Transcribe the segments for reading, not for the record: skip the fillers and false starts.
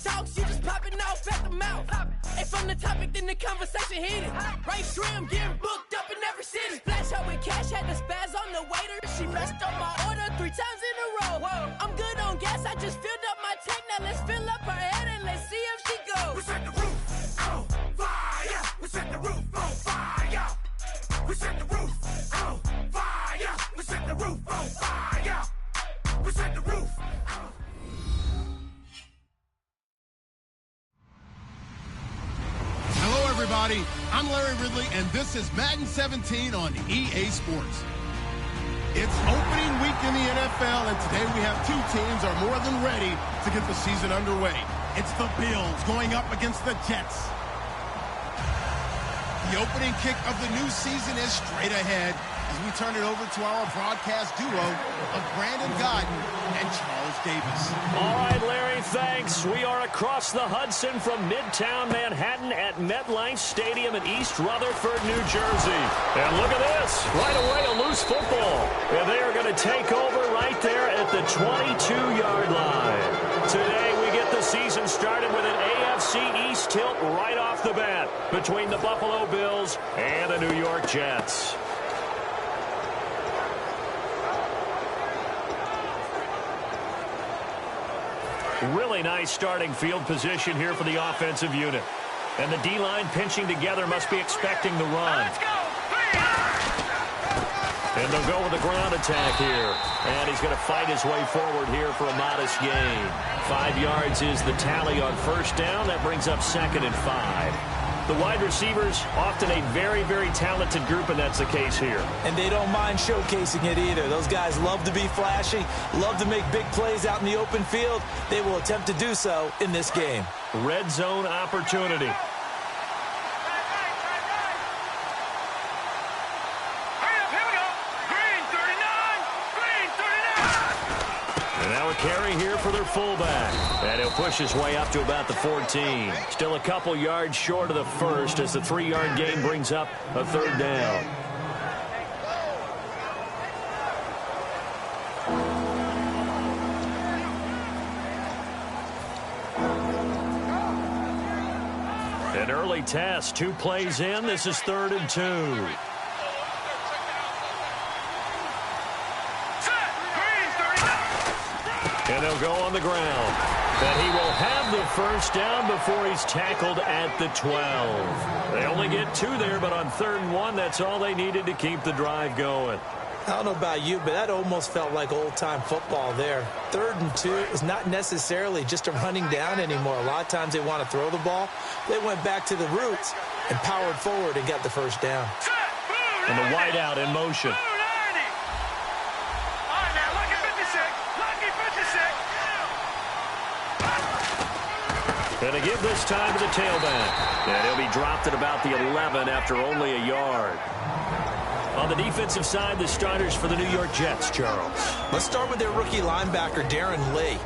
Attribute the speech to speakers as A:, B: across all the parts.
A: talks, you just popping off at the mouth. And from the topic, then the conversation heated. Right trim, getting booked up in every city. Splash out with cash, had the spaz on the waiter. She messed up my order 3 times in a row. Whoa, I'm good on gas, I just filled up my tank. Now let's fill up her head and let's see if she goes.
B: We set the roof on fire. We set the roof on fire. We set the roof on fire. We set the roof on fire. We set the roof on.
C: Hello, everybody. I'm Larry Ridley, and this is Madden 17 on EA Sports. It's opening week in the NFL, and today we have 2 teams are more than ready to get the season underway. It's the Bills going up against the Jets. The opening kick of the new season is straight ahead as we turn it over to our broadcast duo of Brandon Godden and Charles Davis.
D: All right, Larry, thanks. We are across the Hudson from Midtown Manhattan at MetLife Stadium in East Rutherford, New Jersey. And look at this. Right away, a loose football. And they are going to take over right there at the 22-yard line. Today, we get the season started with an AFC East tilt right off the bat between the Buffalo Bills and the New York Jets. Really nice starting field position here for the offensive unit. And the D-line pinching together must be expecting the run.
B: Let's go.
D: And they'll go with the ground attack here. And he's going to fight his way forward here for a modest gain. 5 yards is the tally on first down. That brings up 2nd and 5. The wide receivers, often a very, very talented group, and that's the case here.
E: And they don't mind showcasing it either. Those guys love to be flashy, love to make big plays out in the open field. They will attempt to do so in this game.
D: Red zone opportunity. Carry here for their fullback. And he'll push his way up to about the 14. Still a couple yards short of the first as the 3-yard gain brings up a 3rd down. An early test. 2 plays in. This is 3rd and 2. And they'll go on the ground. And he will have the first down before he's tackled at the 12. They only get 2 there, but on 3rd and 1, that's all they needed to keep the drive going.
E: I don't know about you, but that almost felt like old-time football there. 3rd and 2 is not necessarily just a running down anymore. A lot of times they want to throw the ball. They went back to the roots and powered forward and got the first down.
D: And the wideout in motion. And to give this time to the tailback. And he'll be dropped at about the 11 after only a yard. On the defensive side, the starters for the New York Jets, Charles.
E: Let's start with their rookie linebacker, Darren Lee.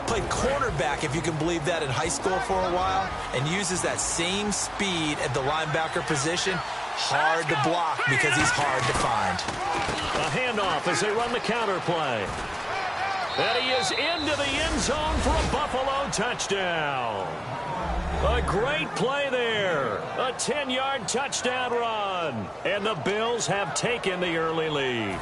E: Played cornerback, if you can believe that, in high school for a while, and uses that same speed at the linebacker position. Hard to block because he's hard to find.
D: A handoff as they run the counter play. And he is into the end zone for a Buffalo touchdown. A great play there. A 10-yard touchdown run. And the Bills have taken the early lead.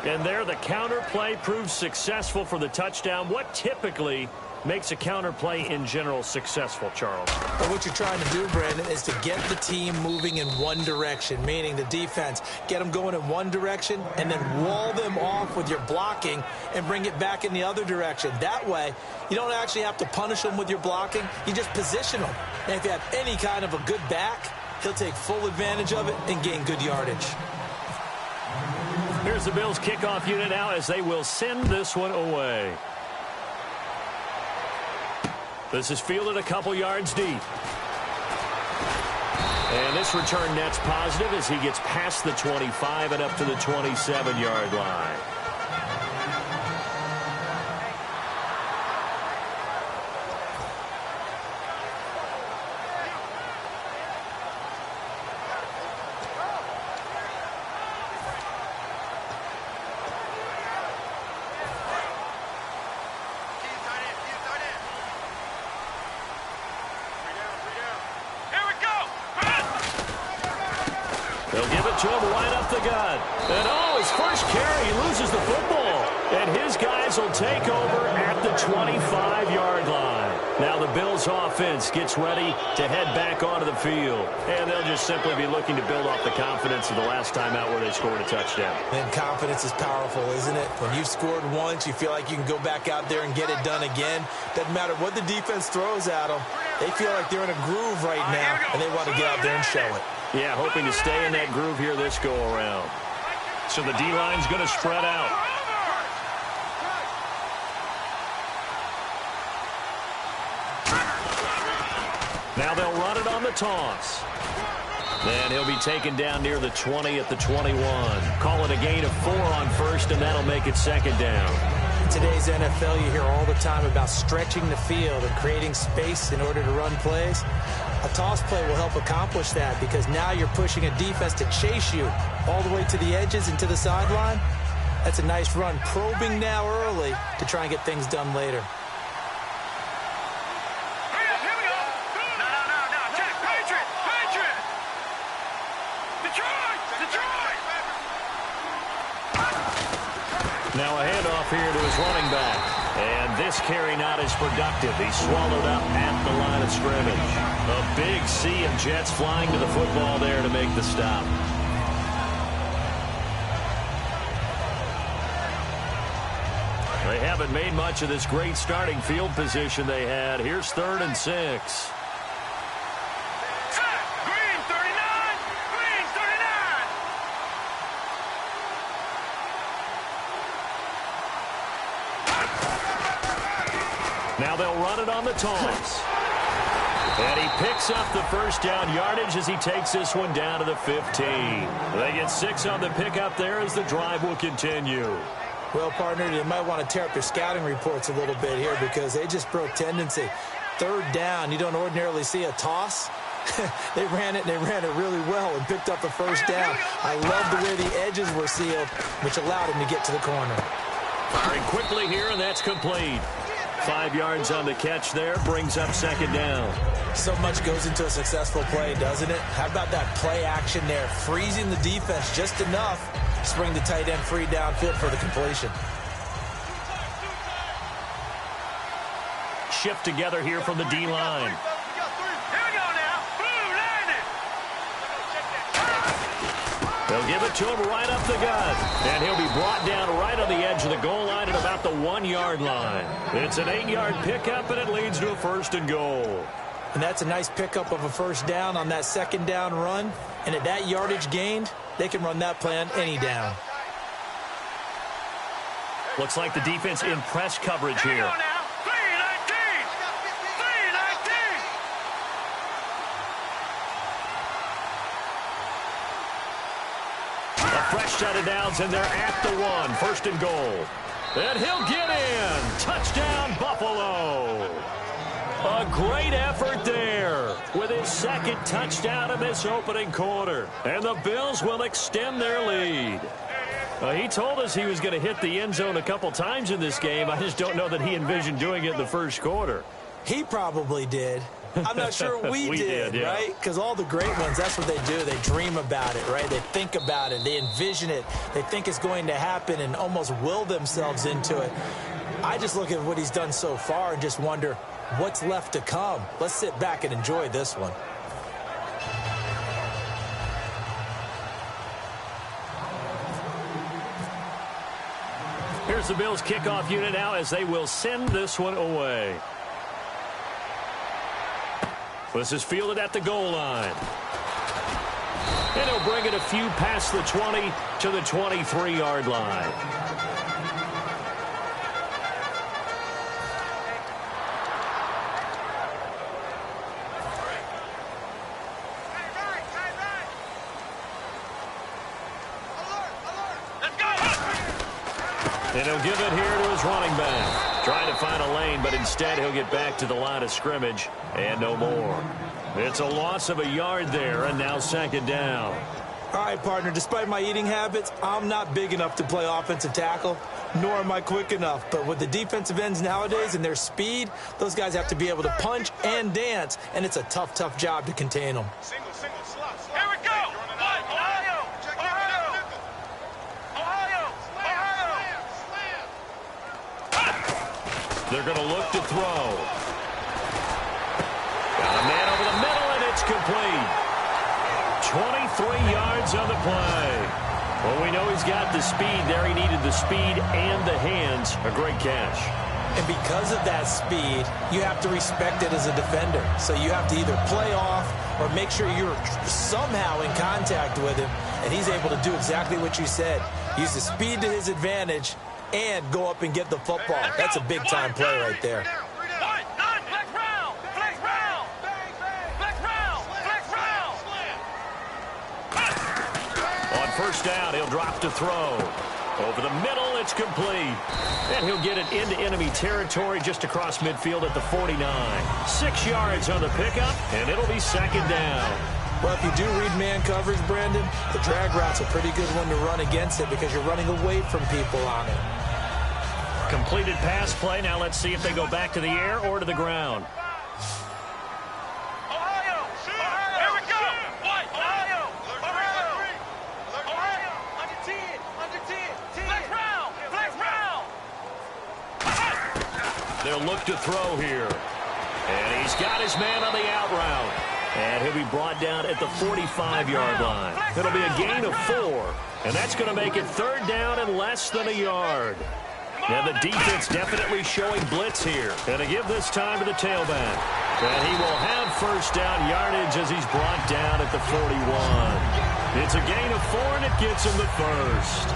D: And there the counter play proves successful for the touchdown. What typically makes a counter play in general successful, Charles?
E: But what you're trying to do, Brandon, is to get the team moving in one direction, meaning the defense, get them going in one direction and then wall them off with your blocking and bring it back in the other direction. That way, you don't actually have to punish them with your blocking. You just position them. And if you have any kind of a good back, he'll take full advantage of it and gain good yardage.
D: Here's the Bills kickoff unit now as they will send this one away. This is fielded a couple yards deep. And this return net's positive as he gets past the 25 and up to the 27-yard line. They'll give it to him right up the gut. And, his first carry, he loses the football. And his guys will take over at the 25-yard line. Now the Bills' offense gets ready to head back onto the field. And they'll just simply be looking to build off the confidence of the last time out where they scored a touchdown.
E: And confidence is powerful, isn't it? When you've scored once, you feel like you can go back out there and get it done again. Doesn't matter what the defense throws at them. They feel like they're in a groove right now, and they want to get out there and show it.
D: Yeah, hoping to stay in that groove here this go-around. So the D-line's going to spread out. Now they'll run it on the toss. Then he'll be taken down near the 20 at the 21. Call it a gain of 4 on first, and that'll make it second down.
E: In today's NFL, you hear all the time about stretching the field and creating space in order to run plays. A toss play will help accomplish that because now you're pushing a defense to chase you all the way to the edges and to the sideline. That's a nice run, probing now early to try and get things done later.
D: Now a handoff here to his running back. And this carry not as productive. He's swallowed up at the line of scrimmage. A big sea of Jets flying to the football there to make the stop. They haven't made much of this great starting field position they had. Here's 3rd and 6. Now they'll run it on the toss. And he picks up the first down yardage as he takes this one down to the 15. They get 6 on the pickup there as the drive will continue.
E: Well, partner, you might want to tear up your scouting reports a little bit here because they just broke tendency. 3rd down, you don't ordinarily see a toss. They ran it, and they ran it really well and picked up the first down. I love the way the edges were sealed, which allowed him to get to the corner.
D: Firing quickly here, and that's complete. 5 yards on the catch there, brings up second down.
E: So much goes into a successful play, doesn't it? How about that play action there, freezing the defense just enough to bring the tight end free downfield for the completion.
D: Shift together here from the D-line. They'll give it to him right up the gut. And he'll be brought down right on the edge of the goal line at about the 1-yard line. It's an 8-yard pickup, and it leads to a 1st and goal.
E: And that's a nice pickup of a first down on that second down run. And at that yardage gained, they can run that play on any down.
D: Looks like the defense in press coverage here. Fresh set of downs, and they're at the 1. 1st and goal. And he'll get in. Touchdown, Buffalo. A great effort there with his 2nd touchdown of this opening quarter. And the Bills will extend their lead. He told us he was going to hit the end zone a couple times in this game. I just don't know that he envisioned doing it in the first quarter.
E: He probably did. I'm not sure we did, yeah. Right? Because all the great ones, that's what they do. They dream about it, right? They think about it. They envision it. They think it's going to happen and almost will themselves into it. I just look at what he's done so far and just wonder what's left to come. Let's sit back and enjoy this one.
D: Here's the Bills kickoff unit now as they will send this one away. This is fielded at the goal line. And he'll bring it a few past the 20 to the 23-yard line. And he'll give it here to his running back. Trying to find a lane, but instead he'll get back to the line of scrimmage and no more. It's a loss of a yard there, and now second down.
E: All right, partner, despite my eating habits, I'm not big enough to play offensive tackle, nor am I quick enough. But with the defensive ends nowadays and their speed, those guys have to be able to punch and dance, and it's a tough, tough job to contain them.
B: Single, slot. Here we go.
D: They're going to look to throw. Got a man over the middle, and it's complete. 23 yards on the play. Well, we know he's got the speed there. He needed the speed and the hands. A great catch.
E: And because of that speed, you have to respect it as a defender. So you have to either play off or make sure you're somehow in contact with him, and he's able to do exactly what you said. Use the speed to his advantage and go up and get the football. That's a big-time play right there.
D: On first down, he'll drop to throw. Over the middle, it's complete. And he'll get it into enemy territory just across midfield at the 49. 6 yards on the pickup, and it'll be second down.
E: Well, if you do read man coverage, Brandon, the drag route's a pretty good one to run against it because you're running away from people on it.
D: Completed pass play. Now let's see if they go back to the air or to the ground. They'll look to throw here. And he's got his man on the out route. And he'll be brought down at the 45-yard line. It'll be a gain of 4. And that's going to make it third down and less than a yard. And the defense definitely showing blitz here. And to give this time to the tailback. And he will have first down yardage as he's brought down at the 41. It's a gain of 4, and it gets him the first.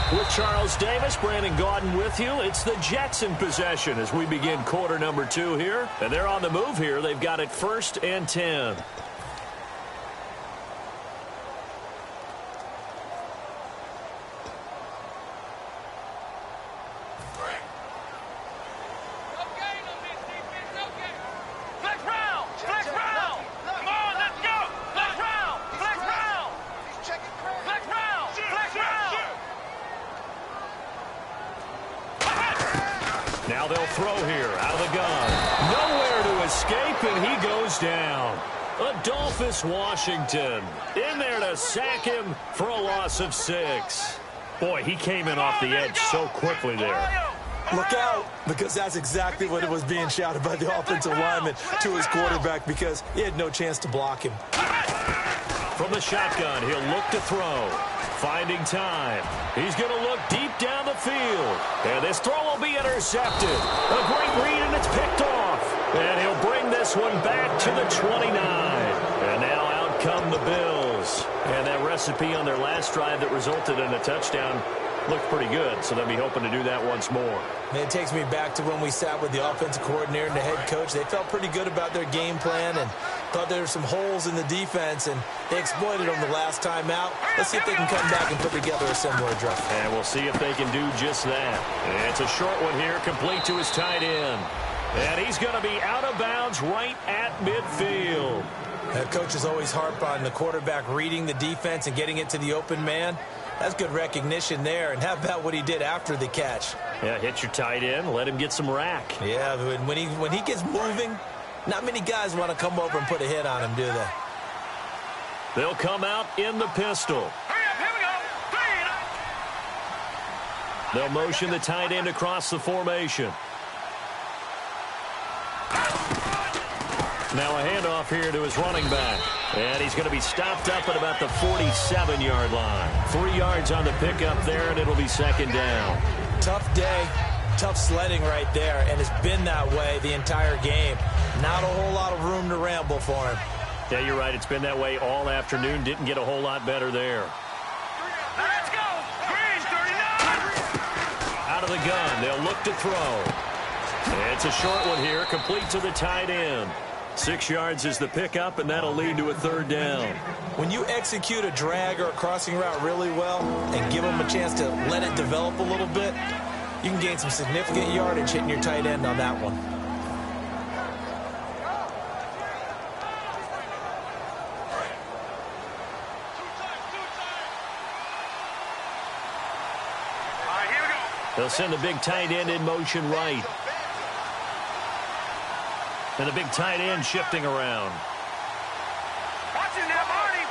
D: With Charles Davis, Brandon Gaudin with you. It's the Jets in possession as we begin quarter number 2 here. And they're on the move here. They've got it 1st and 10. Now they'll throw here out of the gun. Nowhere to escape, and he goes down. Adolphus Washington in there to sack him for a loss of 6. Boy, he came in off the edge so quickly there.
E: Look out, because that's exactly what it was being shouted by the offensive lineman to his quarterback because he had no chance to block him.
D: From the shotgun, he'll look to throw. Finding time. He's going to look deep down the field. And this throw will be intercepted. A great read, and it's picked off. And he'll bring this one back to the 29. And now out come the Bills. And that recipe on their last drive that resulted in a touchdown looked pretty good, so they'll be hoping to do that once more.
E: And it takes me back to when we sat with the offensive coordinator and the head coach. They felt pretty good about their game plan and thought there were some holes in the defense, and they exploited them the last time out. Let's see if they can come back and put together a similar drive.
D: And we'll see if they can do just that. And it's a short one here, complete to his tight end. And he's going to be out of bounds right at midfield.
E: Head coaches always harp on the quarterback reading the defense and getting it to the open man. That's good recognition there. And how about what he did after the catch?
D: Yeah, hit your tight end, let him get some rack.
E: Yeah, when he gets moving, not many guys want to come over and put a hit on him, do they?
D: They'll come out in the pistol. They'll motion the tight end across the formation. Now a handoff here to his running back. And he's going to be stopped up at about the 47-yard line. 3 yards on the pickup there, and it'll be second down.
E: Tough day, tough sledding right there, and it's been that way the entire game. Not a whole lot of room to ramble for him.
D: Yeah, you're right. It's been that way all afternoon. Didn't get a whole lot better there.
B: Let's go! Green, 39!
D: Out of the gun, they'll look to throw. It's a short one here, complete to the tight end. 6 yards is the pickup, and that'll lead to a third down.
E: When you execute a drag or a crossing route really well and give them a chance to let it develop a little bit, you can gain some significant yardage hitting your tight end on that one.
B: All right, here we go.
D: They'll send the big tight end in motion right. And the big tight end shifting around.
B: Watch it now, Marty.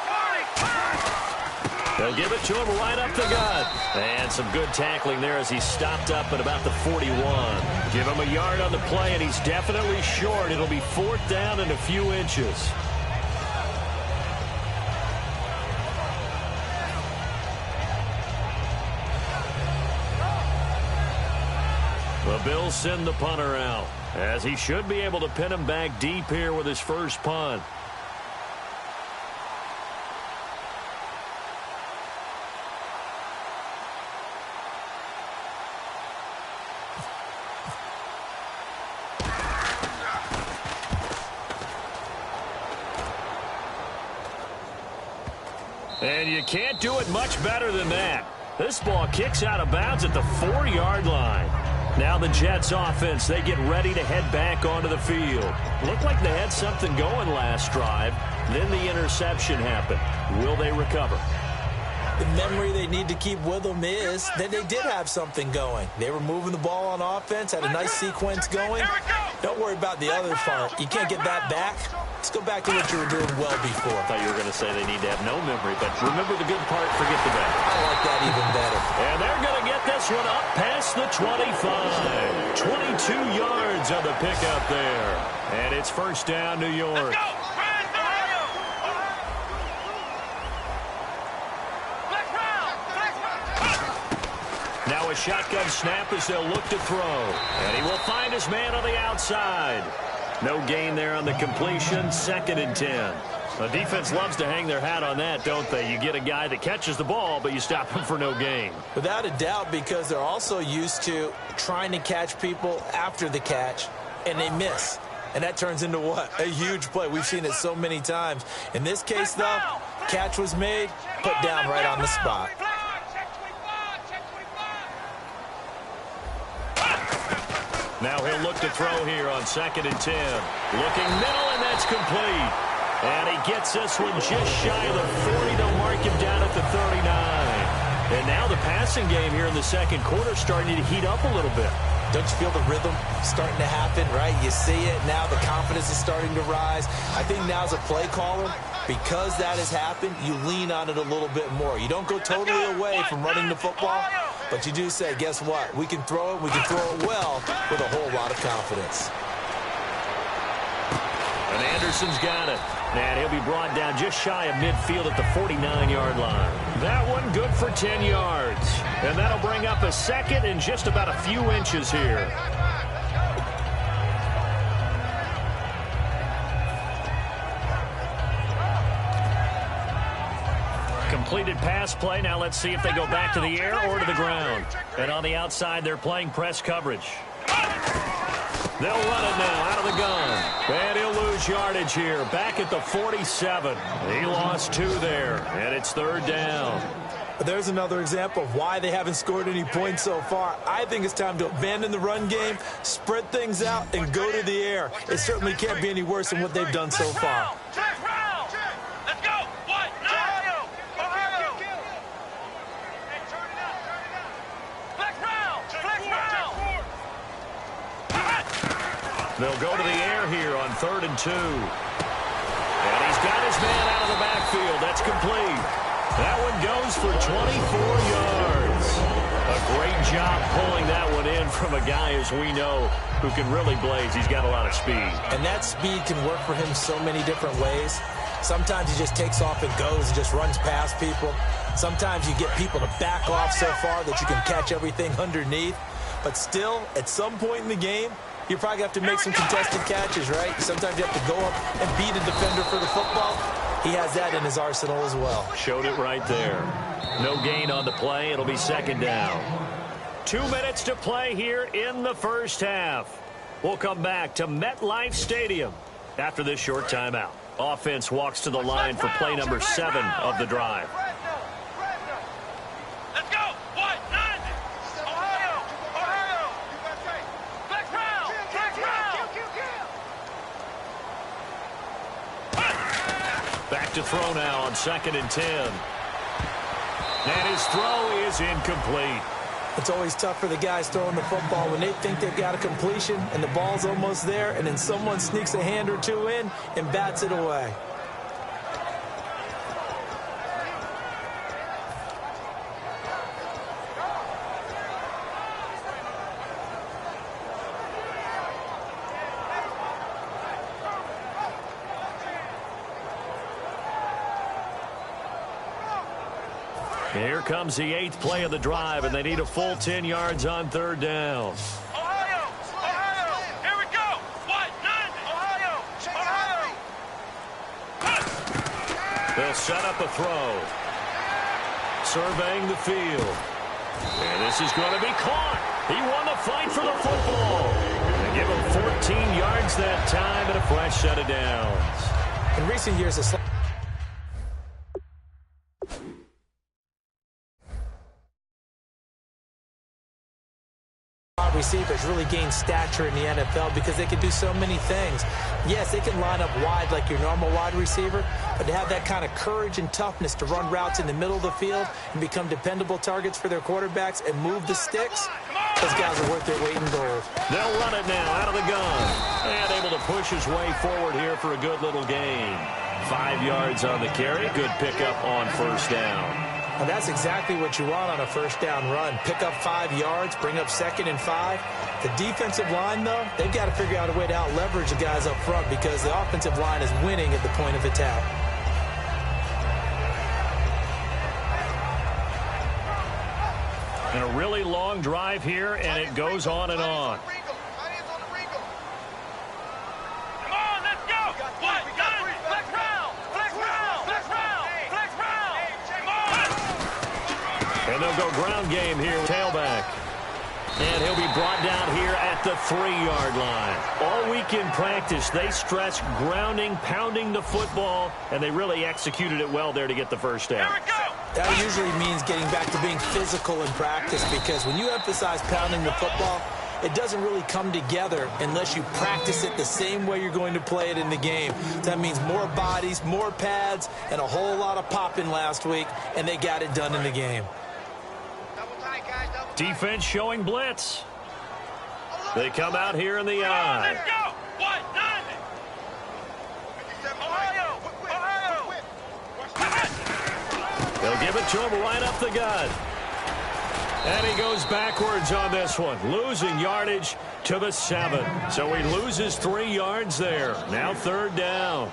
D: They'll give it to him right up the gut. And some good tackling there as he stopped up at about the 41. Give him a yard on the play, and he's definitely short. It'll be 4th down and a few inches. The Bills send the punter out, as he should be able to pin him back deep here with his first punt. And you can't do it much better than that. This ball kicks out of bounds at the 4-yard line. Now the Jets offense, they get ready to head back onto the field. Looked like they had something going last drive. Then the interception happened. Will they recover?
E: The memory they need to keep with them is that they did have something going. They were moving the ball on offense, had a nice sequence going. Don't worry about the other part. You can't get that back. Let's go back to what you were doing well before.
D: I thought you were going to say they need to have no memory, but remember the good part, forget the bad.
E: I like that even better.
D: And they're going to get this one up past the 25. 22 yards on the pickup there. And it's 1st down, New York. Now a shotgun snap as they'll look to throw. And he will find his man on the outside. No gain there on the completion. 2nd and 10. The defense loves to hang their hat on that, don't they? You get a guy that catches the ball, but you stop him for no gain.
E: Without a doubt, because they're also used to trying to catch people after the catch, and they miss. And that turns into what? A huge play. We've seen it so many times. In this case, though, catch was made, put down right on the spot.
D: Now he'll look to throw here on 2nd and 10. Looking middle, and that's complete. And he gets this one just shy of the 40. They'll mark him down at the 39. And now the passing game here in the second quarter is starting to heat up a little bit.
E: Don't you feel the rhythm starting to happen, right? You see it. Now the confidence is starting to rise. I think now as a play caller, because that has happened, you lean on it a little bit more. You don't go totally away from running the football, but you do say, guess what? We can throw it. We can throw it well with a whole lot of confidence.
D: And Anderson's got it. And he'll be brought down just shy of midfield at the 49-yard line. That one good for 10 yards. And that'll bring up a 2nd and just about a few inches here. Completed pass play. Now let's see if they go back to the air or to the ground. And on the outside, they're playing press coverage. They'll run it now out of the gun. And he'll lose yardage here. Back at the 47. He lost 2 there. And it's 3rd down.
E: There's another example of why they haven't scored any points so far. I think it's time to abandon the run game, spread things out, and go to the air. It certainly can't be any worse than what they've done so far.
D: They'll go to the air here on 3rd and 2. And he's got his man out of the backfield. That's complete. That one goes for 24 yards. A great job pulling that one in from a guy, as we know, who can really blaze. He's got a lot of speed.
E: And that speed can work for him so many different ways. Sometimes he just takes off and goes and just runs past people. Sometimes you get people to back off so far that you can catch everything underneath. But still, at some point in the game, you probably have to make some contested catches, right? Sometimes you have to go up and beat a defender for the football. He has that in his arsenal as well.
D: Showed it right there. No gain on the play. It'll be 2nd down. 2 minutes to play here in the first half. We'll come back to MetLife Stadium after this short timeout. Offense walks to the line for play number 7 of the drive. Back to throw now on 2nd and 10. And his throw is incomplete.
E: It's always tough for the guys throwing the football when they think they've got a completion and the ball's almost there, and then someone sneaks a hand or two in and bats it away.
D: Here comes the 8th play of the drive, and they need a full 10 yards on 3rd down.
B: Ohio! Here we go! What? 90! Ohio!
D: They'll set up a throw. Surveying the field. And this is going to be caught. He won the fight for the football. They give him 14 yards that time and a fresh set of downs.
E: In recent years, receivers really gain stature in the NFL because they can do so many things. Yes, they can line up wide like your normal wide receiver, but to have that kind of courage and toughness to run routes in the middle of the field and become dependable targets for their quarterbacks and move the sticks, those guys are worth their weight in gold.
D: They'll run it now out of the gun. And able to push his way forward here for a good little gain. 5 yards on the carry. Good pickup on 1st down.
E: And that's exactly what you want on a 1st down run. Pick up 5 yards, bring up 2nd and 5. The defensive line, though, they've got to figure out a way to out-leverage the guys up front because the offensive line is winning at the point of attack.
D: And a really long drive here, and it goes on and on. And they'll go ground game here, tailback. And he'll be brought down here at the 3-yard line. All week in practice, they stress grounding, pounding the football, and they really executed it well there to get the 1st down.
E: That usually means getting back to being physical in practice because when you emphasize pounding the football, it doesn't really come together unless you practice it the same way you're going to play it in the game. That means more bodies, more pads, and a whole lot of popping last week, and they got it done in the game.
D: Defense showing blitz. They come out here in the eye.
B: Let's go! What? 90! Ohio!
D: They'll give it to him right up the gut. And he goes backwards on this one, losing yardage to the 7. So he loses 3 yards there. Now 3rd down.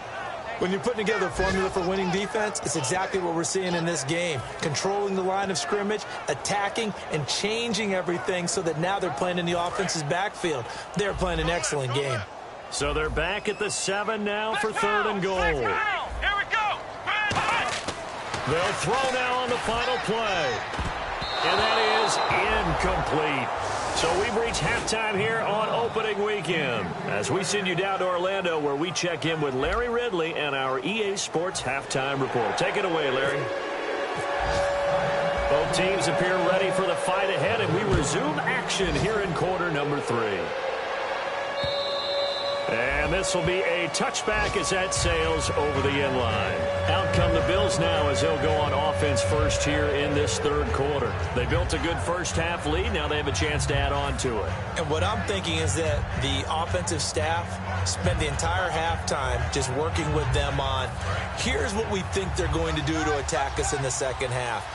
E: When you're putting together a formula for winning defense, it's exactly what we're seeing in this game. Controlling the line of scrimmage, attacking, and changing everything so that now they're playing in the offense's backfield. They're playing an excellent game.
D: So they're back at the 7 now for 3rd and goal.
B: Here we go!
D: They'll throw now on the final play. And that is incomplete. So we've reached halftime here on opening weekend as we send you down to Orlando where we check in with Larry Ridley and our EA Sports Halftime Report. Take it away, Larry. Both teams appear ready for the fight ahead, and we resume action here in quarter number 3. And this will be a touchback as that sails over the end line. Out come the Bills now as they'll go on offense first here in this 3rd quarter. They built a good first-half lead. Now they have a chance to add on to it.
E: And what I'm thinking is that the offensive staff spent the entire halftime just working with them on, here's what we think they're going to do to attack us in the 2nd half.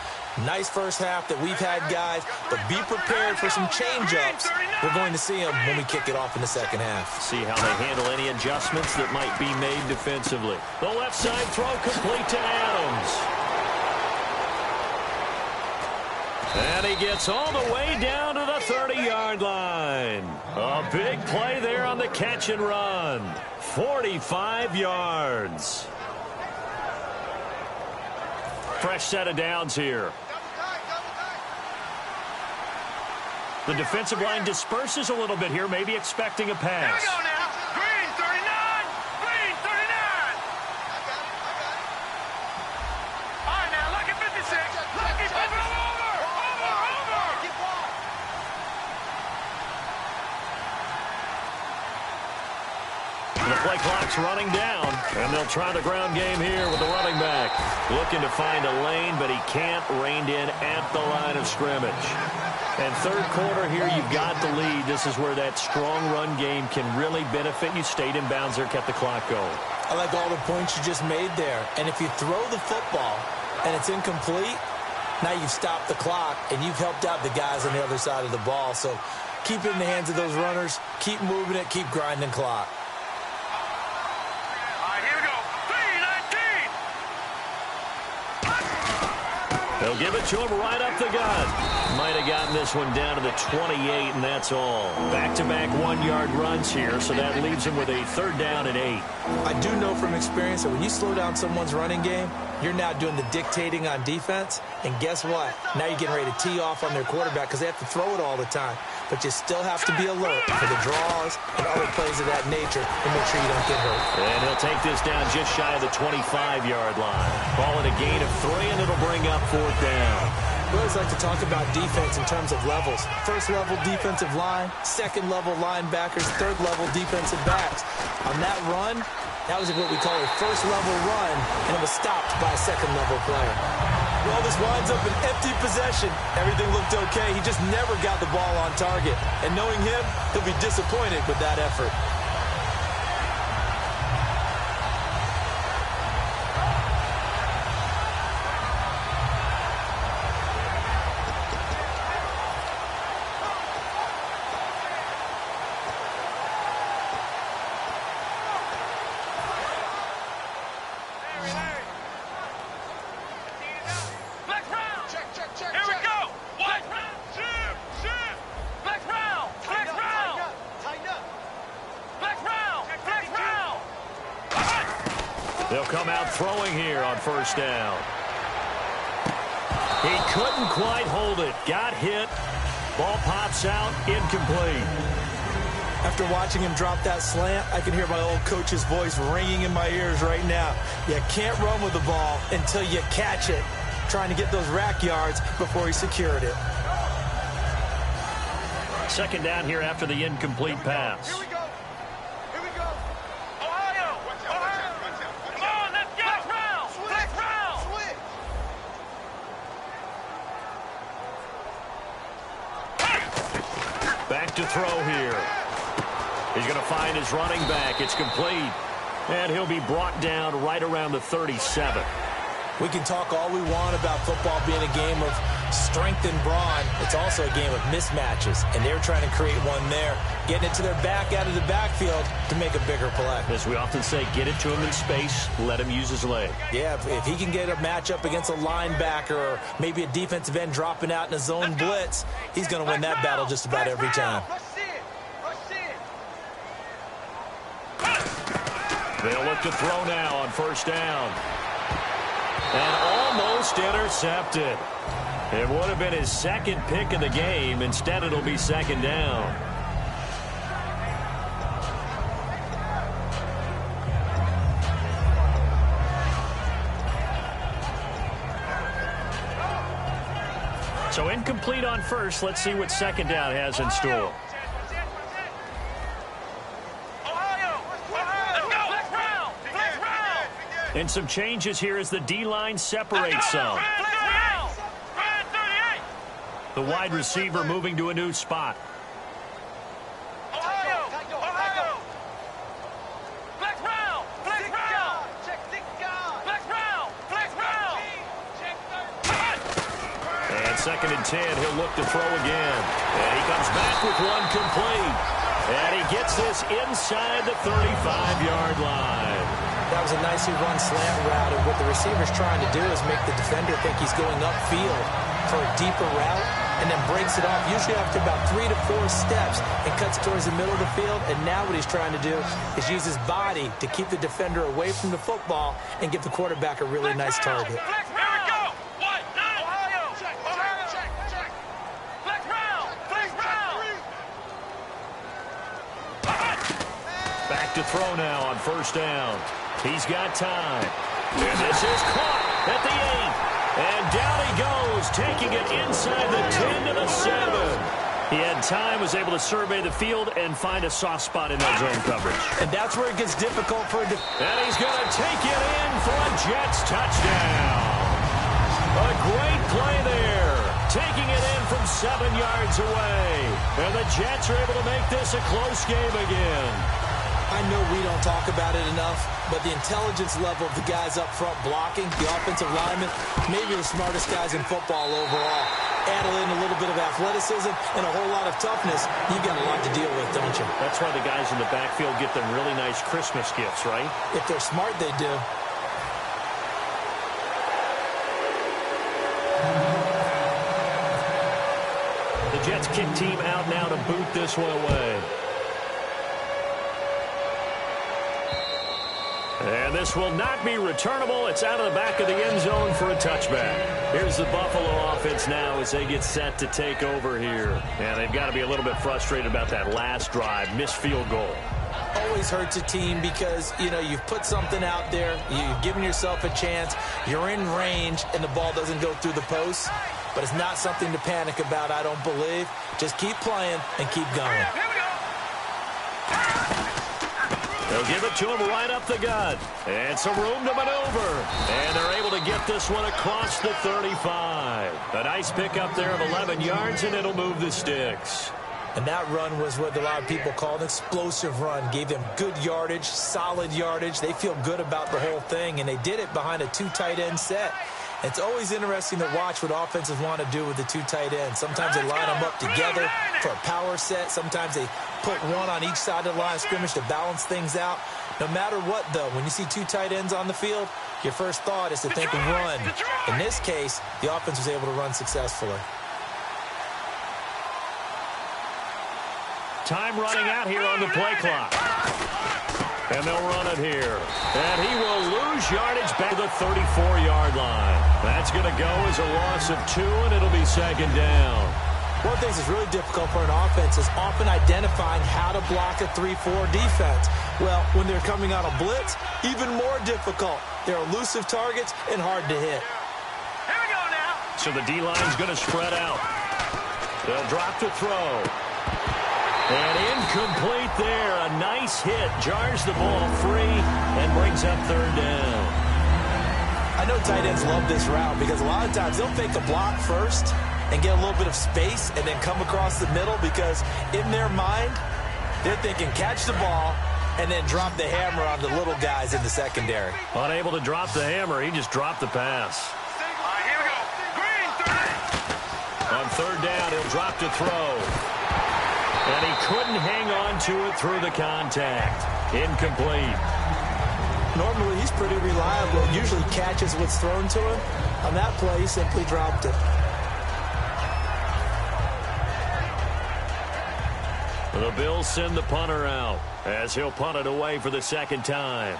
E: Nice first half that we've had, guys, but be prepared for some change-ups. We're going to see them when we kick it off in the 2nd half.
D: See how they handle any adjustments that might be made defensively. The left side throw complete to Adams. And he gets all the way down to the 30-yard line. A big play there on the catch and run. 45 yards. Fresh set of downs here. The defensive line disperses a little bit here, maybe expecting a pass.
B: Here we go now. Green 39. Green 39. All right, now, Lucky 56. Lucky 56. Over.
D: The play clock's running down, and they'll try the ground game here with the running back. Looking to find a lane, but he can't rein in at the line of scrimmage. And 3rd quarter here, you've got the lead. This is where that strong run game can really benefit you. Stayed in bounds there, kept the clock going.
E: I like all the points you just made there. And if you throw the football and it's incomplete, now you've stopped the clock and you've helped out the guys on the other side of the ball. So keep it in the hands of those runners. Keep moving it. Keep grinding clock.
D: They'll give it to him right up the gut. Might have gotten this one down to the 28, and that's all. Back-to-back one-yard runs here, so that leaves him with a 3rd down and 8.
E: I do know from experience that when you slow down someone's running game, you're now doing the dictating on defense. And guess what? Now you're getting ready to tee off on their quarterback because they have to throw it all the time. But you still have to be alert for the draws and other plays of that nature to make sure you don't get hurt.
D: And he'll take this down just shy of the 25-yard line. Call it a gain of 3, and it'll bring up 4th down.
E: We always like to talk about defense in terms of levels. 1st level defensive line, 2nd level linebackers, 3rd level defensive backs. On that run, that was what we call a 1st level run, and it was stopped by a 2nd level player. Well, this winds up an empty possession. Everything looked okay. He just never got the ball on target. And knowing him, he'll be disappointed with that effort.
D: They'll come out throwing here on 1st down. He couldn't quite hold it. Got hit. Ball pops out. Incomplete.
E: After watching him drop that slant, I can hear my old coach's voice ringing in my ears right now. You can't run with the ball until you catch it. Trying to get those rack yards before he secured it.
D: 2nd down here after the incomplete pass.
B: Here we go. Here we go.
D: Back to throw here. He's going to find his running back. It's complete. And he'll be brought down right around the 37.
E: We can talk all we want about football being a game of strength and brawn. It's also a game of mismatches, and they're trying to create one there, getting it to their back out of the backfield to make a bigger play.
D: As we often say, get it to him in space, let him use his leg.
E: Yeah, if he can get a matchup against a linebacker or maybe a defensive end dropping out in a zone blitz, he's going to win that battle just about every time.
D: They'll look to throw now on 1st down. And almost intercepted. It would have been his 2nd pick of the game. Instead, it'll be 2nd down. So incomplete on 1st. Let's see what 2nd down has in store. And some changes here as the D-line separates some. The wide receiver moving to a new spot. And 2nd and 10, he'll look to throw again. And he comes back with one complete. And he gets this inside the 35-yard line.
E: That was a nicely run slant route, and what the receiver's trying to do is make the defender think he's going upfield for a deeper route, and then breaks it off, usually after about 3 to 4 steps, and cuts towards the middle of the field. And now what he's trying to do is use his body to keep the defender away from the football and give the quarterback a really nice target.
D: Back to throw now on 1st down. He's got time. And this is caught at the 8. And down he goes, taking it inside the 10 to the 7. He had time, was able to survey the field and find a soft spot in that zone coverage.
E: And that's where it gets difficult for a
D: And he's going to take it in for a Jets touchdown. A great play there. Taking it in from 7 yards away. And the Jets are able to make this a close game again.
E: I know we don't talk about it enough, but the intelligence level of the guys up front blocking, the offensive linemen, maybe the smartest guys in football overall. Add in a little bit of athleticism and a whole lot of toughness, you've got a lot to deal with, don't you?
D: That's why the guys in the backfield get them really nice Christmas gifts, right?
E: If they're smart, they do.
D: kick team out now to boot this one away. And this will not be returnable. It's out of the back of the end zone for a touchback. Here's the Buffalo offense now as they get set to take over here. And they've got to be a little bit frustrated about that last drive. Missed field goal.
E: Always hurts a team because, you know, you've put something out there. You've given yourself a chance. You're in range, and the ball doesn't go through the post. But it's not something to panic about, I don't believe. Just keep playing and keep going.
D: They'll give it to him right up the gut. And some room to maneuver. And they're able to get this one across the 35. A nice pickup there of 11 yards, and it'll move the sticks.
E: And that run was what a lot of people call an explosive run. Gave them good yardage, solid yardage. They feel good about the whole thing, and they did it behind a 2 tight end set. It's always interesting to watch what offenses want to do with the 2 tight ends. Sometimes they line them up together for a power set. Sometimes they put one on each side of the line of scrimmage to balance things out. No matter what, though, when you see 2 tight ends on the field, your first thought is to think of run. In this case, the offense was able to run successfully.
D: Time running out here on the play clock. And they'll run it here. And he will lose yardage back to the 34-yard line. That's going to go as a loss of 2, and it'll be second down.
E: One of the things that's really difficult for an offense is often identifying how to block a 3-4 defense. Well, when they're coming on a blitz, even more difficult. They're elusive targets and hard to hit.
B: Here we go now.
D: So the D-line's going to spread out. They'll drop to throw. And incomplete there. A nice hit. Jars the ball free and brings up third down.
E: I know tight ends love this route because a lot of times they'll fake a block first and get a little bit of space and then come across the middle because in their mind, they're thinking catch the ball and then drop the hammer on the little guys in the secondary.
D: Unable to drop the hammer, he just dropped the pass.
B: Here we go. Green 3.
D: On third down, he'll drop to throw. And he couldn't hang on to it through the contact. Incomplete.
E: Normally, he's pretty reliable. Usually catches what's thrown to him. On that play, he simply dropped it.
D: The Bills send the punter out as he'll punt it away for the second time.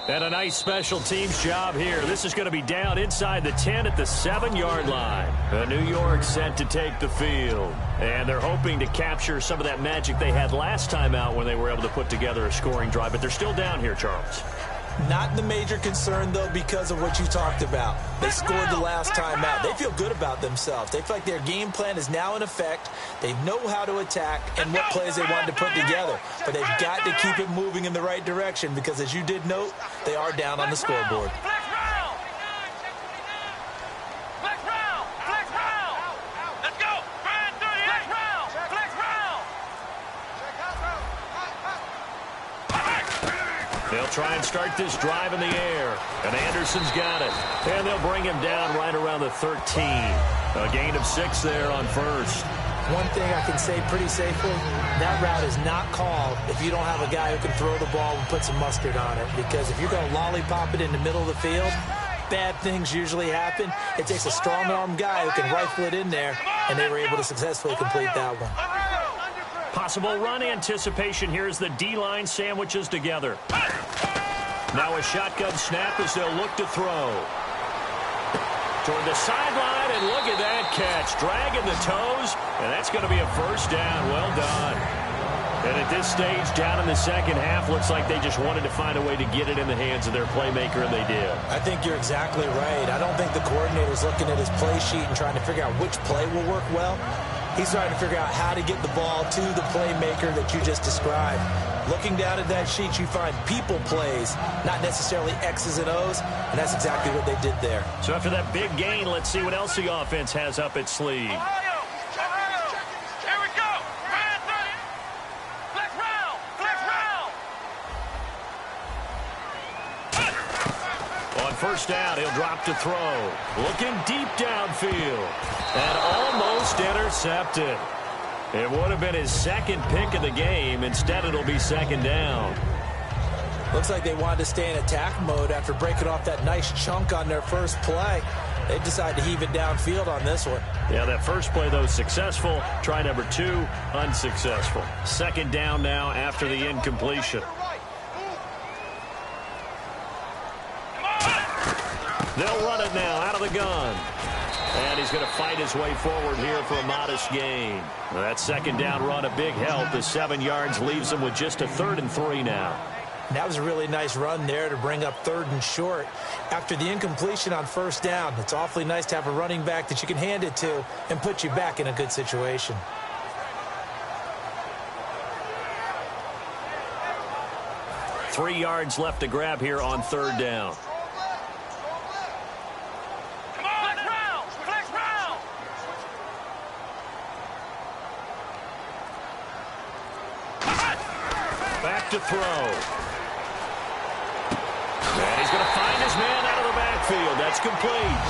D: And a nice special teams job here. This is going to be down inside the 10 at the 7-yard line. New York set to take the field. And they're hoping to capture some of that magic they had last time out when they were able to put together a scoring drive. But they're still down here, Charles.
E: Not the major concern, though, because of what you talked about. They scored the last time out. They feel good about themselves. They feel like their game plan is now in effect. They know how to attack and what plays they wanted to put together. But they've got to keep it moving in the right direction because, as you did note, they are down on the scoreboard.
D: They'll try and start this drive in the air. And Anderson's got it. And they'll bring him down right around the 13. A gain of 6 there on first.
E: One thing I can say pretty safely, that route is not called if you don't have a guy who can throw the ball and put some mustard on it. Because if you're going to lollipop it in the middle of the field, bad things usually happen. It takes a strong-arm guy who can rifle it in there, and they were able to successfully complete that one.
D: Possible run anticipation here as the D-line sandwiches together. Now a shotgun snap as they'll look to throw. Toward the sideline, and look at that catch. Dragging the toes, and that's going to be a first down. Well done. And at this stage, down in the second half, looks like they just wanted to find a way to get it in the hands of their playmaker, and they did.
E: I think you're exactly right. I don't think the coordinator's looking at his play sheet and trying to figure out which play will work well. He's trying to figure out how to get the ball to the playmaker that you just described. Looking down at that sheet, you find people plays, not necessarily X's and O's, and that's exactly what they did there.
D: So after that big gain, let's see what else the offense has up its sleeve.
B: Here we go. Flex round.
D: On first down, he'll drop to throw. Looking deep downfield. And almost intercepted. It would have been his second pick of the game. Instead, it'll be second down.
E: Looks like they wanted to stay in attack mode after breaking off that nice chunk on their first play. They decided to heave it downfield on this one.
D: Yeah, that first play, though, successful. Try number 2, unsuccessful. Second down now after the incompletion. They'll run it now out of the gun. And he's going to fight his way forward here for a modest gain. That second down run, a big help. The 7 yards leaves him with just a 3rd and 3 now.
E: That was a really nice run there to bring up 3rd and short. After the incompletion on first down, it's awfully nice to have a running back that you can hand it to and put you back in a good situation.
D: Three yards left to grab here on 3rd down. Back to throw. And he's going to find his man out of the backfield. That's complete.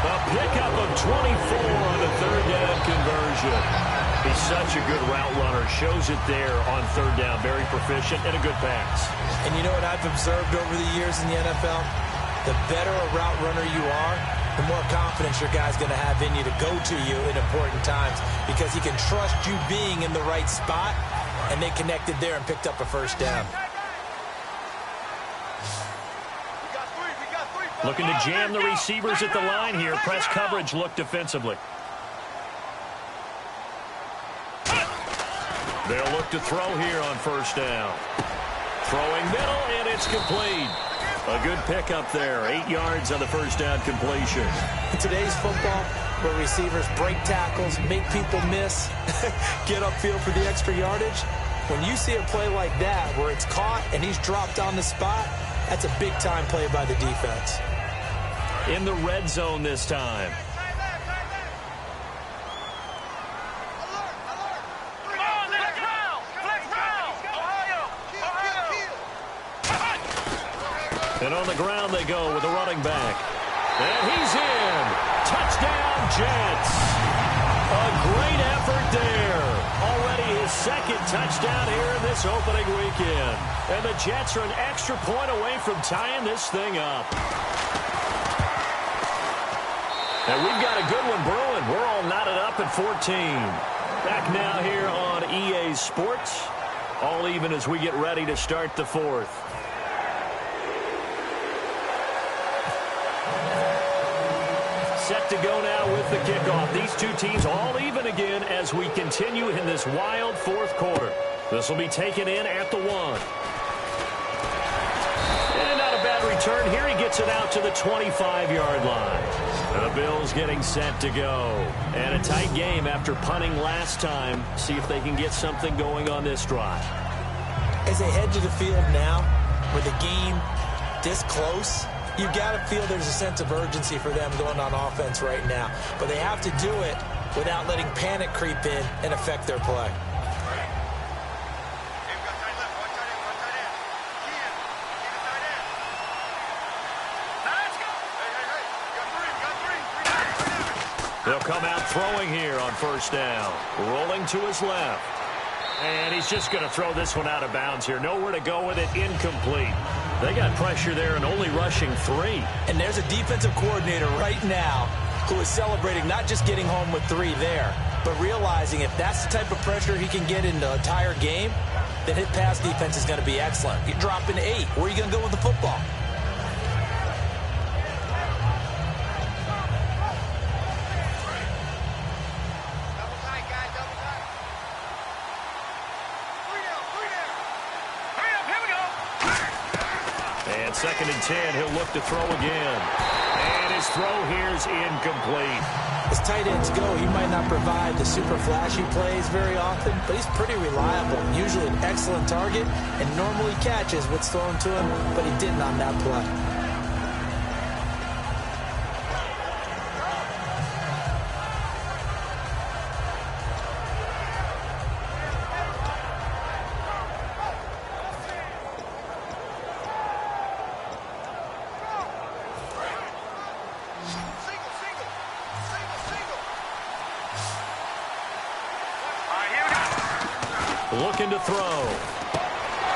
D: A pickup of 24 on the 3rd down conversion. He's such a good route runner. Shows it there on 3rd down. Very proficient and a good pass.
E: And you know what I've observed over the years in the NFL? The better a route runner you are, the more confidence your guy's going to have in you to go to you in important times because he can trust you being in the right spot. And they connected there and picked up a first down.
D: Looking to jam the receivers at the line here. Press coverage look defensively. They'll look to throw here on first down. Throwing middle, and it's complete. A good pickup there. 8 yards on the first down completion.
E: In today's football, where receivers break tackles, make people miss, get upfield for the extra yardage, when you see a play like that where it's caught and he's dropped on the spot, that's a big-time play by the defense.
D: In the red zone this time. And on the ground they go with the running back. And he's in. Touchdown, Jets. A great effort there. Already his second touchdown here in this opening weekend. And the Jets are an extra point away from tying this thing up. And we've got a good one brewing. We're all knotted up at 14. Back now here on EA Sports. All even as we get ready to start the 4th. Set to go now with the kickoff. These two teams all even again as we continue in this wild 4th quarter. This will be taken in at the 1. And not a bad return here. He gets it out to the 25-yard line. The Bills getting set to go. And a tight game after punting last time. See if they can get something going on this drive.
E: As they head to the field now, with the game this close, you've got to feel there's a sense of urgency for them going on offense right now. But they have to do it without letting panic creep in and affect their play.
D: They'll come out throwing here on first down. Rolling to his left. And he's just going to throw this one out of bounds here. Nowhere to go with it. Incomplete. They got pressure there and only rushing 3.
E: And there's a defensive coordinator right now who is celebrating not just getting home with 3 there, but realizing if that's the type of pressure he can get in the entire game, then his pass defense is going to be excellent. You're dropping 8. Where are you going to go with the football?
D: And 2nd and 10, he'll look to throw again. And his throw here's incomplete.
E: As tight ends go, he might not provide the super flashy plays very often, but he's pretty reliable. Usually an excellent target and normally catches what's thrown to him, but he didn't on that play.
B: All right, here we go.
D: Looking to throw.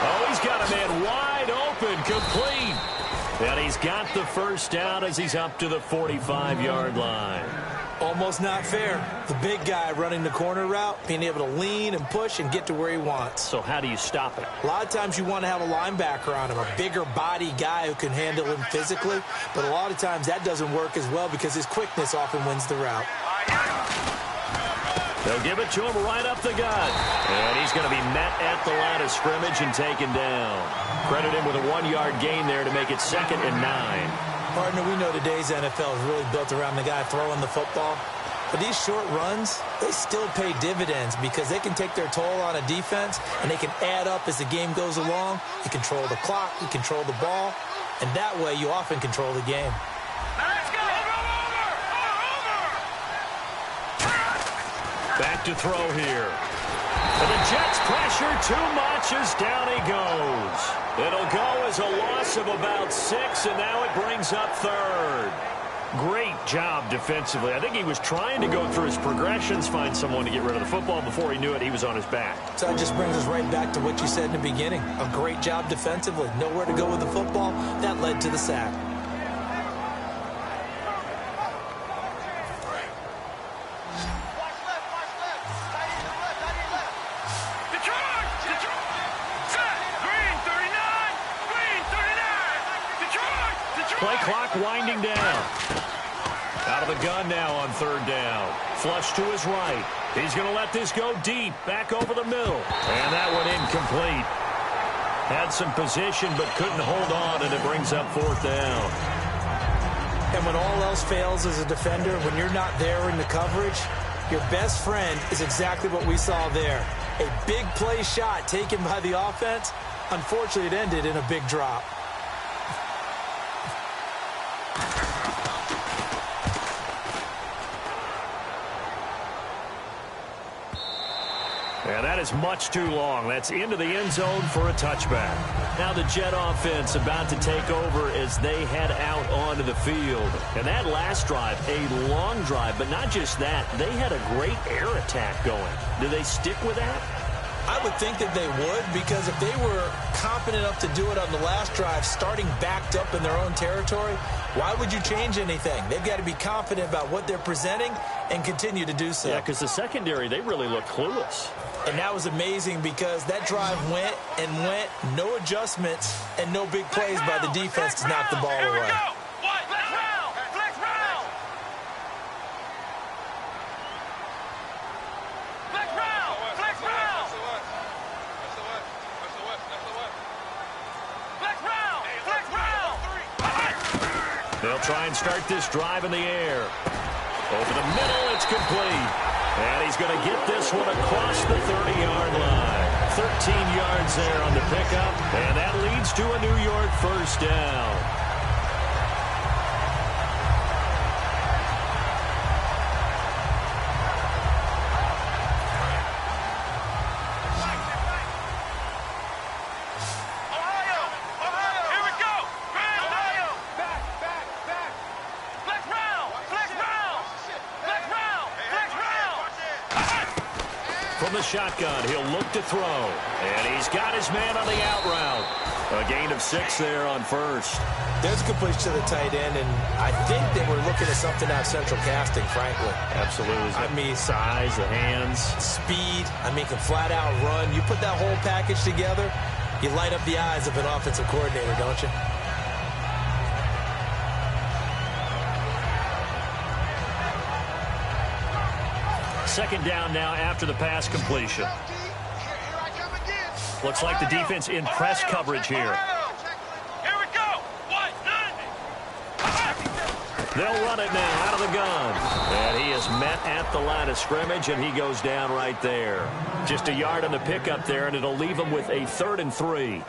D: Oh, he's got a man wide open, complete. And he's got the first down as he's up to the 45-yard line.
E: Almost not fair. The big guy running the corner route, being able to lean and push and get to where he wants.
D: So how do you stop it?
E: A lot of times you want to have a linebacker on him, a bigger body guy who can handle him physically. But a lot of times that doesn't work as well because his quickness often wins the route.
D: They'll give it to him right up the gut. And he's going to be met at the line of scrimmage and taken down. Credit him with a 1-yard gain there to make it 2nd and 9.
E: Partner, we know today's NFL is really built around the guy throwing the football. But these short runs, they still pay dividends because they can take their toll on a defense and they can add up as the game goes along. You control the clock, you control the ball, and that way you often control the game.
D: Back to throw here. And the Jets pressure too much as down he goes. It'll go as a loss of about 6, and now it brings up 3rd. Great job defensively. I think he was trying to go through his progressions, find someone to get rid of the football. Before he knew it, he was on his back.
E: So that just brings us right back to what you said in the beginning. A great job defensively. Nowhere to go with the football. That led to the sack.
D: Play clock winding down. Out of the gun now on 3rd down. Flush to his right. He's going to let this go deep. Back over the middle. And that one incomplete. Had some position but couldn't hold on, and it brings up 4th down.
E: And when all else fails as a defender, when you're not there in the coverage, your best friend is exactly what we saw there. A big play shot taken by the offense. Unfortunately, it ended in a big drop.
D: And that is much too long. That's into the end zone for a touchback. Now the Jet offense about to take over as they head out onto the field. And that last drive, a long drive, but not just that. They had a great air attack going. Do they stick with that?
E: I would think that they would, because if they were confident enough to do it on the last drive, starting backed up in their own territory, why would you change anything? They've got to be confident about what they're presenting and continue to do so.
D: Yeah, because the secondary, they really look clueless.
E: And that was amazing because that drive went and went, no adjustments, and no big plays by the defense to knock the ball away.
D: They'll try and start this drive in the air. Over the middle, it's complete. And he's going to get this one across the 30-yard line. 13 yards there on the pickup, and that leads to a New York first down. From the shotgun, he'll look to throw. And he's got his man on the out route. A gain of 6 there on first.
E: There's a completion to the tight end, and I think they were looking at something out of central casting, frankly.
D: Absolutely.
E: I mean,
D: size, the hands.
E: Speed. I mean, can flat out run. You put that whole package together, you light up the eyes of an offensive coordinator, don't you?
D: Second down now after the pass completion. Looks like the defense in press coverage here.
B: Here we go.
D: They'll run it now out of the gun. And he is met at the line of scrimmage, and he goes down right there. Just a yard on the pickup there, and it'll leave him with a 3rd and 3.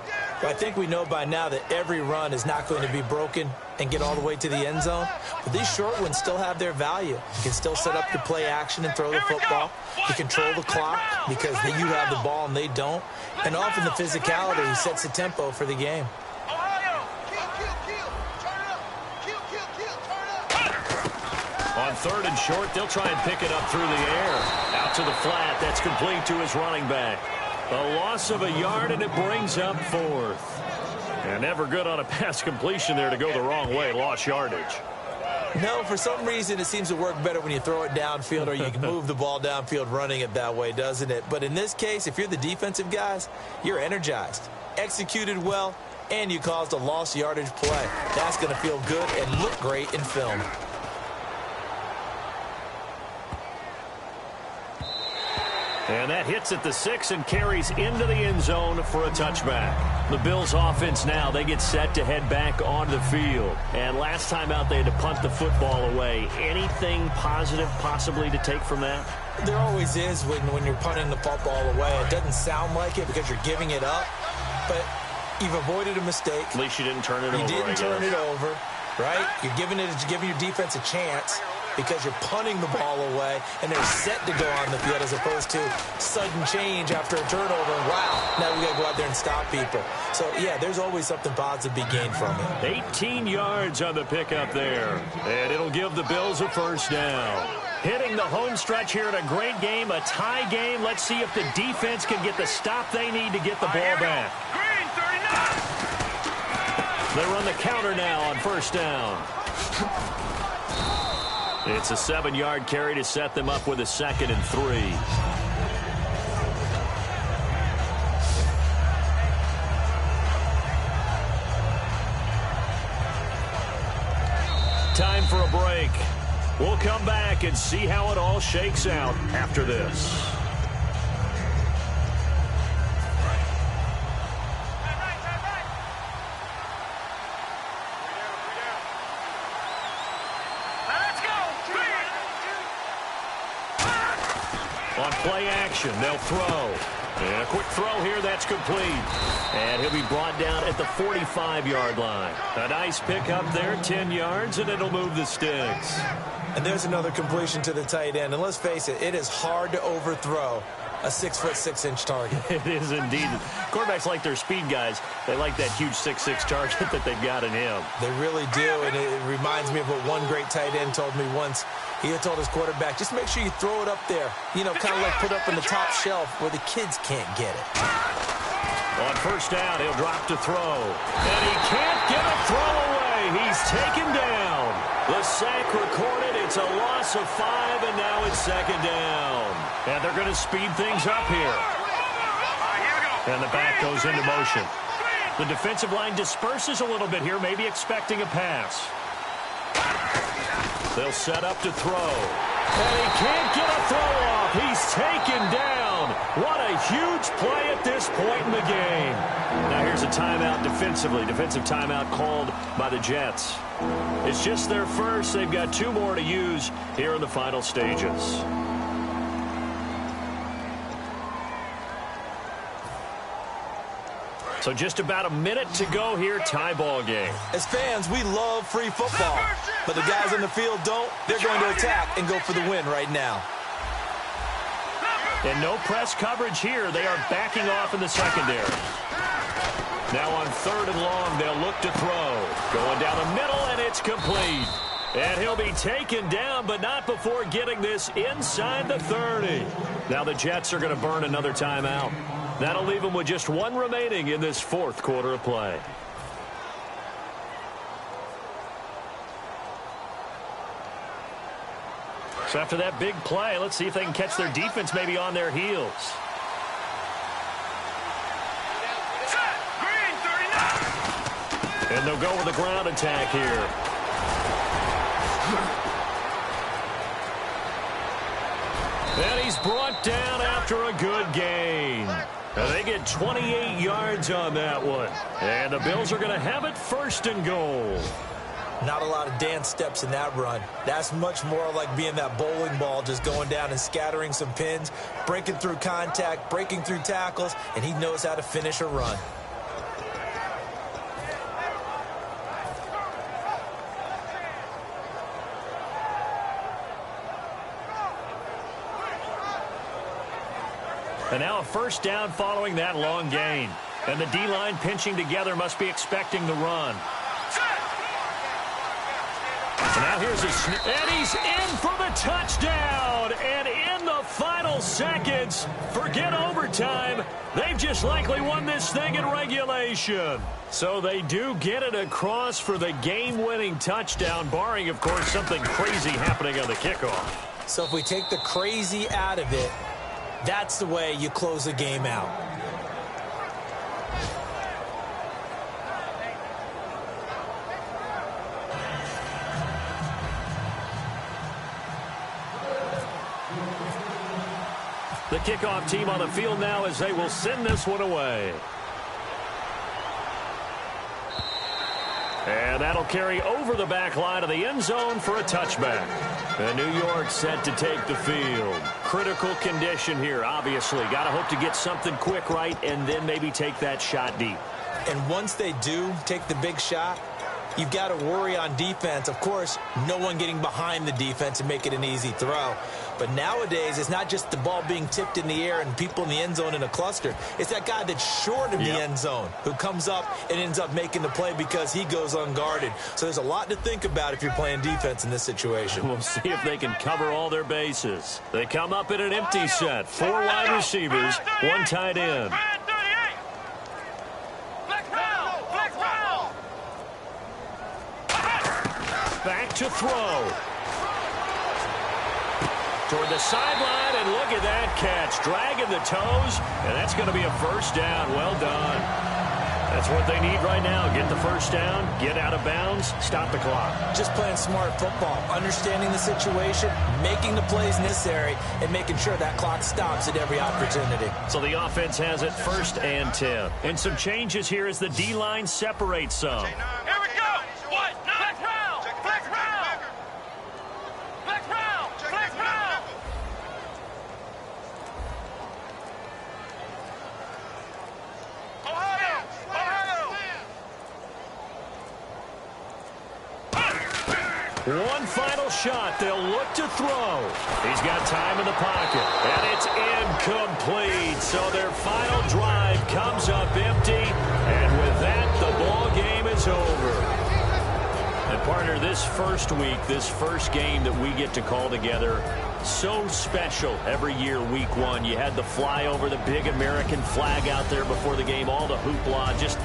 E: I think we know by now that every run is not going to be broken and get all the way to the end zone. But these short ones still have their value. You can still set up your play action and throw the football. You control the clock because you have the ball and they don't. And often the physicality sets the tempo for the game.
D: On 3rd and short, they'll try and pick it up through the air. Out to the flat. That's complete to his running back. A loss of a yard, and it brings up 4th. And never good on a pass completion there to go the wrong way. Lost yardage.
E: No, for some reason it seems to work better when you throw it downfield or you can move the ball downfield running it that way, doesn't it? But in this case, if you're the defensive guys, you're energized, executed well, and you caused a lost yardage play. That's going to feel good and look great in film.
D: And that hits at the 6 and carries into the end zone for a touchback. The Bills offense now, they get set to head back onto the field. And last time out, they had to punt the football away. Anything positive possibly to take from that?
E: There always is when you're punting the football away. It doesn't sound like it because you're giving it up, but you've avoided a mistake.
D: At least you didn't turn it over.
E: You didn't turn it over, right? You're giving your defense a chance because you're punting the ball away, and they're set to go on the field as opposed to sudden change after a turnover. Wow, now we got to go out there and stop people. So, yeah, there's always something positive to be gained from it.
D: 18 yards on the pickup there, and it'll give the Bills a first down. Hitting the home stretch here in a great game, a tie game. Let's see if the defense can get the stop they need to get the ball back. They run the counter now on first down. It's a 7-yard carry to set them up with a 2nd and 3. Time for a break. We'll come back and see how it all shakes out after this. On play action, they'll throw. And a quick throw here, that's complete. And he'll be brought down at the 45-yard line. A nice pickup there, 10 yards, and it'll move the sticks.
E: And there's another completion to the tight end. And let's face it, it is hard to overthrow a 6'6" target.
D: It is indeed. Quarterbacks like their speed guys. They like that huge 6'6" target that they've got in him.
E: They really do, and it reminds me of what one great tight end told me once. He had told his quarterback, just make sure you throw it up there, you know, kind of like put up in the top shelf where the kids can't get it.
D: On first down, he'll drop to throw. And he can't get a throw away. He's taken down. The sack recorded. It's a loss of 5, and now it's 2nd down. And they're going to speed things up here. And the back goes into motion. The defensive line disperses a little bit here, maybe expecting a pass. They'll set up to throw. And he can't get a throw off. He's taken down. What a huge play at this point in the game. Now here's a timeout defensively. Defensive timeout called by the Jets. It's just their first. They've got 2 more to use here in the final stages. So just about a minute to go here, tie ball game.
E: As fans, we love free football, but the guys on the field don't. They're going to attack and go for the win right now.
D: And no press coverage here. They are backing off in the secondary. Now on 3rd and long, they'll look to throw. Going down the middle, and it's complete. And he'll be taken down, but not before getting this inside the 30. Now the Jets are going to burn another timeout. That'll leave them with just 1 remaining in this 4th quarter of play. So after that big play, let's see if they can catch their defense maybe on their heels. And they'll go with the ground attack here. And he's brought down after a good gain. And they get 28 yards on that one. And the Bills are going to have it 1st and goal.
E: Not a lot of dance steps in that run. That's much more like being that bowling ball, just going down and scattering some pins, breaking through contact, breaking through tackles, and he knows how to finish a run.
D: And now a first down following that long gain. And the D-line pinching together must be expecting the run. So now here's and he's in for the touchdown. And in the final seconds, forget overtime. They've just likely won this thing in regulation. So they do get it across for the game-winning touchdown, barring, of course, something crazy happening on the kickoff.
E: So if we take the crazy out of it, that's the way you close the game out.
D: The kickoff team on the field now as they will send this one away. And that'll carry over the back line of the end zone for a touchback. And New York set to take the field. Critical condition here, obviously. Got to hope to get something quick right and then maybe take that shot deep.
E: And once they do take the big shot, you've got to worry on defense. Of course, no one getting behind the defense and make it an easy throw. But nowadays, it's not just the ball being tipped in the air and people in the end zone in a cluster. It's that guy that's short of the end zone who comes up and ends up making the play because he goes unguarded. So there's a lot to think about if you're playing defense in this situation.
D: We'll see if they can cover all their bases. They come up in an empty set. 4 wide receivers, 1 tight end. Back to throw. Toward the sideline, and look at that catch. Dragging the toes, and that's going to be a first down. Well done. That's what they need right now. Get the first down, get out of bounds, stop the clock.
E: Just playing smart football, understanding the situation, making the plays necessary, and making sure that clock stops at every opportunity.
D: So the offense has it 1st and 10. And some changes here as the D-line separates some.
B: Here we go. What? Flex round. Flex round. Flex round. Flex round. Ohio.
D: One final shot. They'll look to throw. He's got time in the pocket. And it's incomplete. So their final drive comes up empty. And with that, the ball game is over. And partner, this first week, this first game that we get to call together, so special every year, week 1. You had the flyover, the big American flag out there before the game, all the hoopla, just